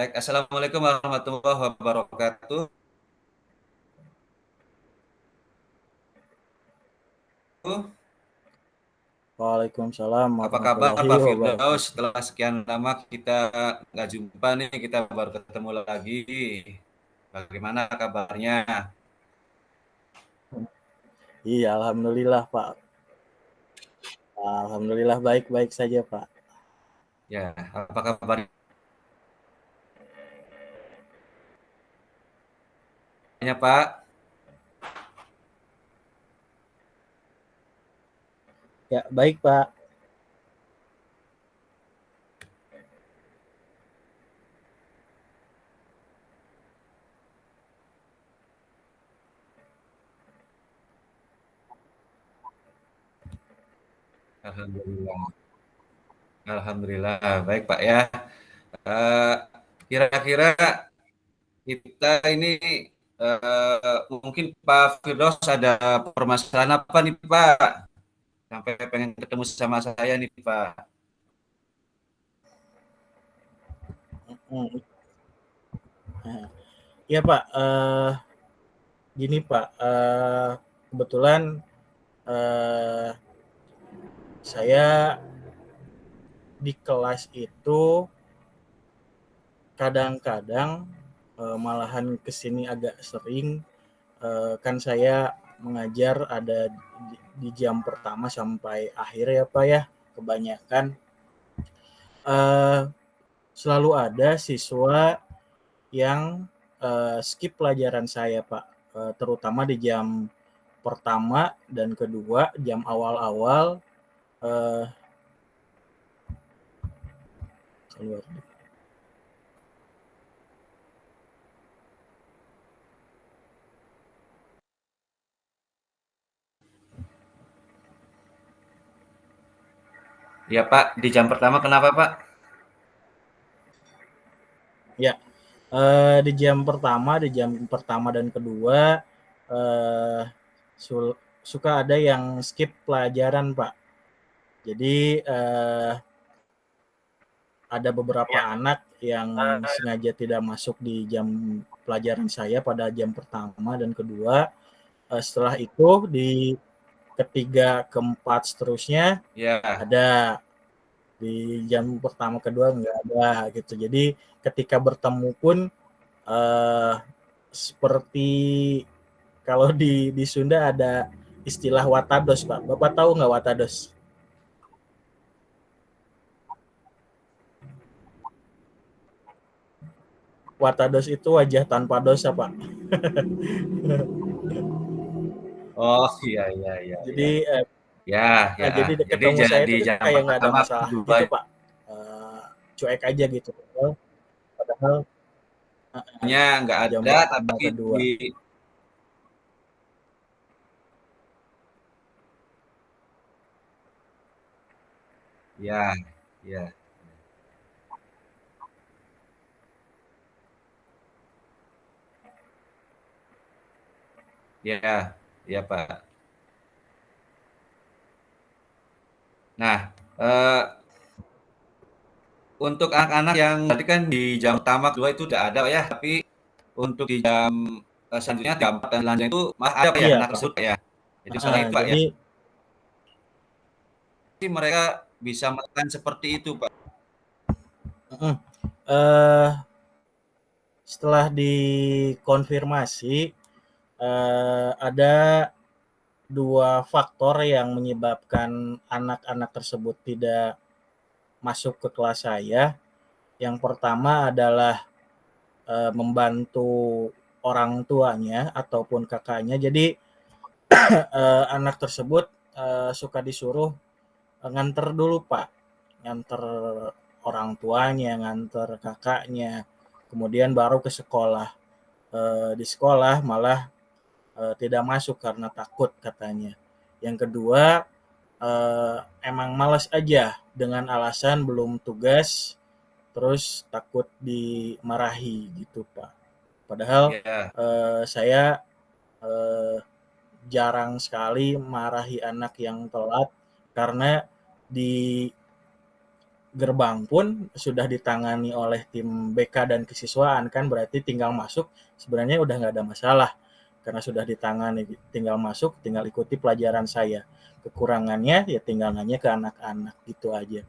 Baik, assalamualaikum warahmatullahi wabarakatuh. Waalaikumsalam Apa kabar warahmatullahi Pak Firdaus? wabarakatuh. Setelah sekian lama kita nggak jumpa nih, kita baru ketemu lagi. Bagaimana kabarnya? Iya, alhamdulillah Pak. Alhamdulillah baik-baik saja Pak. Ya, apa kabarnya Pak? Ya, baik Pak. Alhamdulillah. Alhamdulillah, baik Pak ya. Eh, Kira-kira kita ini mungkin Pak Firdaus ada permasalahan apa nih Pak? Sampai pengen ketemu sama saya nih Pak. Hmm, Ya Pak, gini Pak, kebetulan eh, saya di kelas itu kadang-kadang malahan kesini agak sering. Kan saya mengajar ada di jam pertama sampai akhir ya Pak ya, kebanyakan. Eh, Selalu ada siswa yang skip pelajaran saya Pak, terutama di jam pertama dan kedua, jam awal-awal. eh, Keluar. Ya Pak, di jam pertama kenapa Pak? Ya, di jam pertama dan kedua, eh, suka ada yang skip pelajaran Pak. Jadi ada beberapa Ya, anak yang sengaja tidak masuk di jam pelajaran saya pada jam pertama dan kedua. Setelah itu di ketiga, keempat seterusnya ya, ada, di jam pertama, kedua nggak ada gitu. Jadi ketika bertemu pun eh, seperti kalau di Sunda ada istilah watados Pak. Bapak tahu nggak watados? Watados itu wajah tanpa dosa Pak. oh iya iya iya iya. Jadi Ya ya, jadi jadi ketemu saya jadi itu jam kayak nggak ada pertama masalah kedua gitu Pak. Eh, Cuek aja gitu. Padahal nya nggak jam ada, pertama tapi kedua. ya ya ya ya Pak. Nah, untuk anak-anak yang tadi kan di jam pertama kedua itu udah ada ya, tapi untuk di jam selanjutnya jam 4 dan selanjutnya itu masih ada Pak ya Iya anak Pak. tersebut Pak ya. Jadi soal itu Pak ya. Jadi Jadi mereka bisa melakukan seperti itu Pak. eh, setelah dikonfirmasi, ada dua faktor yang menyebabkan anak-anak tersebut tidak masuk ke kelas saya. Yang pertama adalah membantu orang tuanya ataupun kakaknya. Jadi anak tersebut suka disuruh nganter dulu Pak, nganter orang tuanya, nganter kakaknya, kemudian baru ke sekolah. Di sekolah malah tidak masuk karena takut katanya. Yang kedua, emang malas aja dengan alasan belum tugas, terus takut dimarahi gitu Pak. Padahal Ya, saya eh, jarang sekali marahi anak yang telat, karena di gerbang pun sudah ditangani oleh tim BK dan kesiswaan, kan berarti tinggal masuk sebenarnya udah nggak ada masalah karena sudah ditangani, tinggal masuk, tinggal ikuti pelajaran saya. Kekurangannya ya tinggal nanya ke anak-anak gitu aja.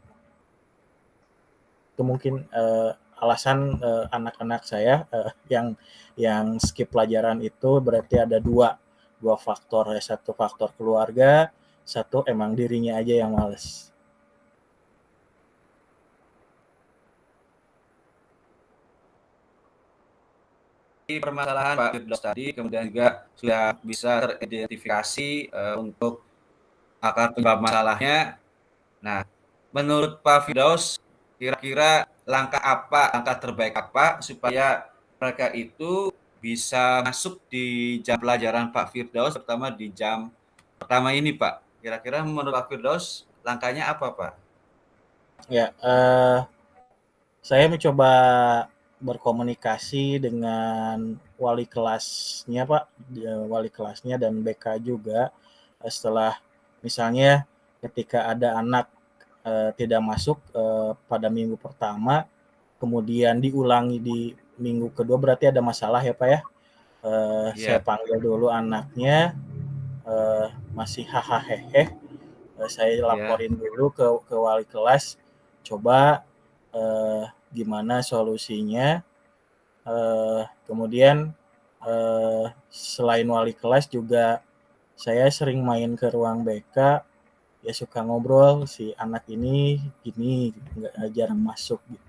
Itu mungkin alasan anak-anak saya yang skip pelajaran itu berarti ada dua faktor ya, satu faktor keluarga, satu emang dirinya aja yang males. Permasalahan Pak Firdaus tadi kemudian juga sudah bisa teridentifikasi untuk akar penyebab masalahnya. Nah, menurut Pak Firdaus, kira-kira langkah terbaik apa supaya mereka itu bisa masuk di jam pelajaran Pak Firdaus, terutama di jam pertama ini, Pak? Kira-kira menurut Pak Firdaus, langkahnya apa, Pak? Ya, saya mencoba berkomunikasi dengan wali kelasnya, Pak, wali kelasnya dan BK juga. Setelah misalnya ketika ada anak tidak masuk pada minggu pertama, kemudian diulangi di minggu kedua, berarti ada masalah ya, Pak ya. Saya Iya. panggil dulu anaknya, masih hahaha, saya Ya. laporin dulu ke wali kelas, coba gimana solusinya. Kemudian selain wali kelas juga saya sering main ke ruang BK, ya suka ngobrol si anak ini gini, nggak jarang masuk gitu.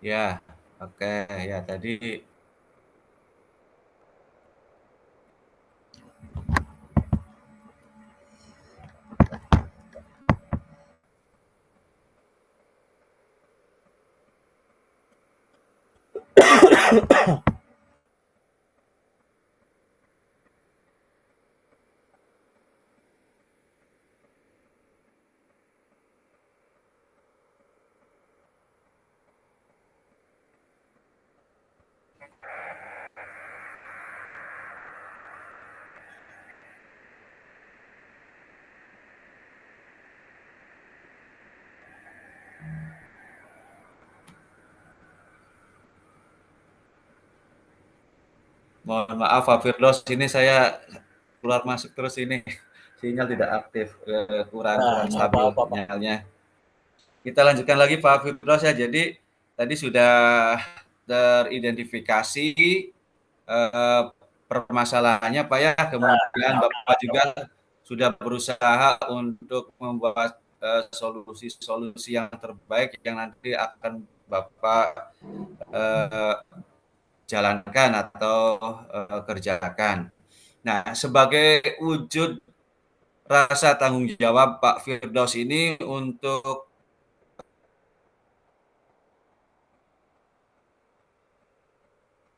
Ya, oke. Ya, tadi mohon maaf Pak Firdaus, ini saya keluar masuk terus ini. Sinyal tidak aktif, kurang Nah, kurang nggak stabil apa-apa Pak. sinyalnya. Kita lanjutkan lagi Pak Firdaus ya. Jadi tadi sudah teridentifikasi permasalahannya Pak ya. Kemudian Bapak juga sudah berusaha untuk membuat solusi-solusi yang terbaik yang nanti akan Bapak jalankan atau kerjakan. Nah, sebagai wujud rasa tanggung jawab Pak Firdaus ini untuk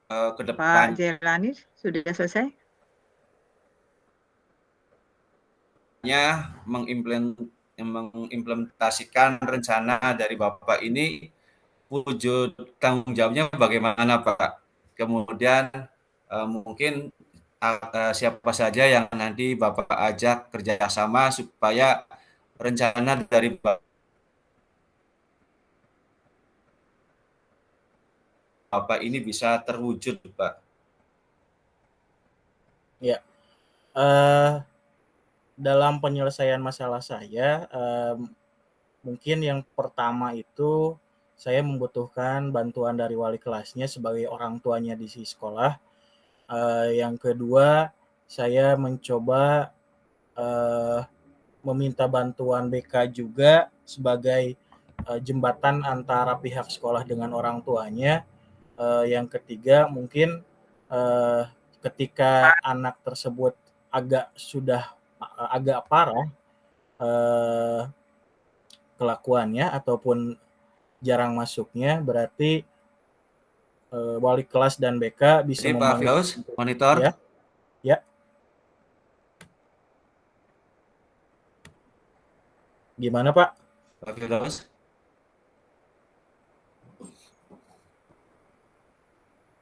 ke Pak depan Jelani sudah selesai? mengimplementasikan rencana dari Bapak ini, wujud tanggung jawabnya bagaimana Pak? Kemudian mungkin siapa saja yang nanti Bapak ajak kerjasama supaya rencana dari Bapak ini bisa terwujud Pak. Ya, dalam penyelesaian masalah saya, mungkin yang pertama itu saya membutuhkan bantuan dari wali kelasnya sebagai orang tuanya di sekolah. Yang kedua, saya mencoba meminta bantuan BK juga sebagai jembatan antara pihak sekolah dengan orang tuanya. Yang ketiga, mungkin ketika anak tersebut agak parah kelakuannya ataupun jarang masuknya, berarti wali kelas dan BK bisa Jadi Pak memanggil. Firdaus, monitor. Ya, ya. Gimana Pak? Pak Firdaus.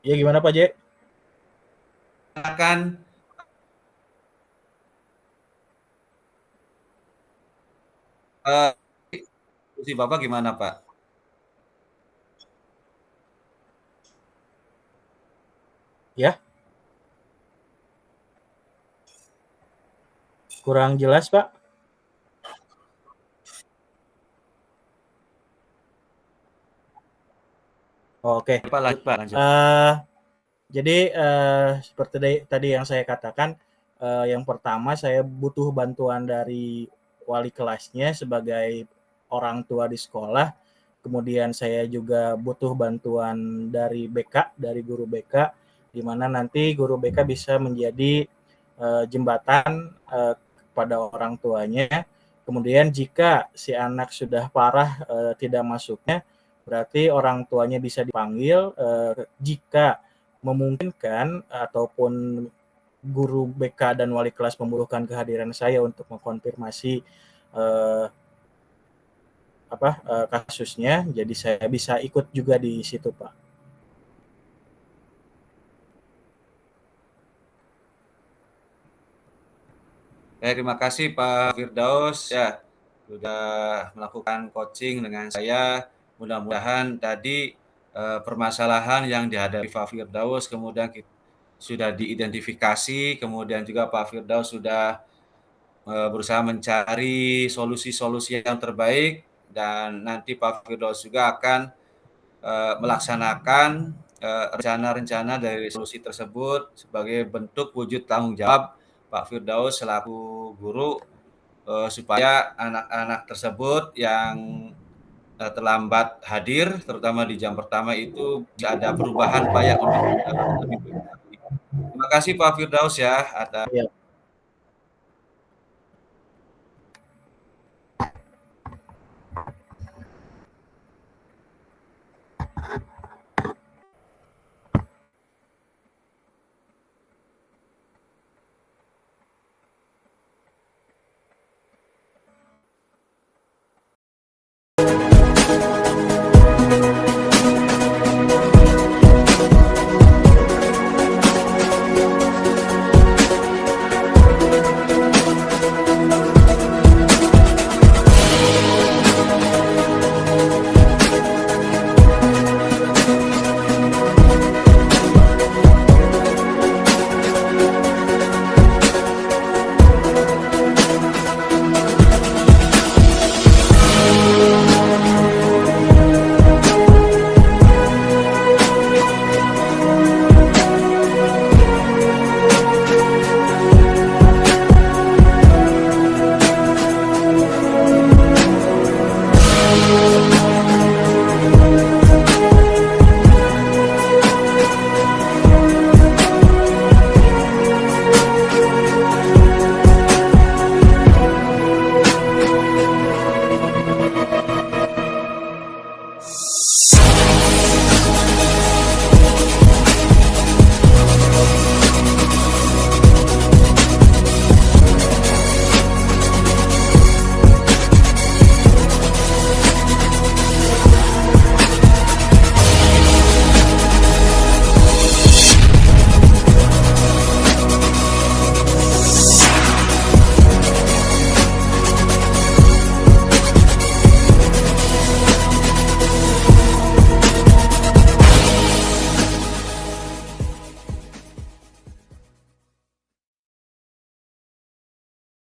Ya gimana Pak J? Akan Diskusi Bapak gimana, Pak? Ya, kurang jelas, Pak. Oke. Pak, lanjut, Pak, lanjut. Jadi seperti tadi yang saya katakan, yang pertama saya butuh bantuan dari wali kelasnya sebagai orang tua di sekolah. Kemudian saya juga butuh bantuan dari BK, dari guru BK, di mana nanti guru BK bisa menjadi jembatan kepada orang tuanya. Kemudian jika si anak sudah parah tidak masuknya, berarti orang tuanya bisa dipanggil. Jika memungkinkan ataupun guru BK dan wali kelas membutuhkan kehadiran saya untuk mengkonfirmasi kasusnya, jadi saya bisa ikut juga di situ, Pak. Terima kasih Pak Firdaus ya sudah melakukan coaching dengan saya. Mudah-mudahan tadi permasalahan yang dihadapi Pak Firdaus kemudian sudah diidentifikasi, kemudian juga Pak Firdaus sudah berusaha mencari solusi-solusi yang terbaik, dan nanti Pak Firdaus juga akan melaksanakan rencana-rencana dari solusi tersebut sebagai bentuk wujud tanggung jawab Pak Firdaus selaku guru supaya anak-anak tersebut yang terlambat hadir, terutama di jam pertama itu bisa ada perubahan Pak ya untuk lebih baik lagi. Terima kasih Pak Firdaus ya atas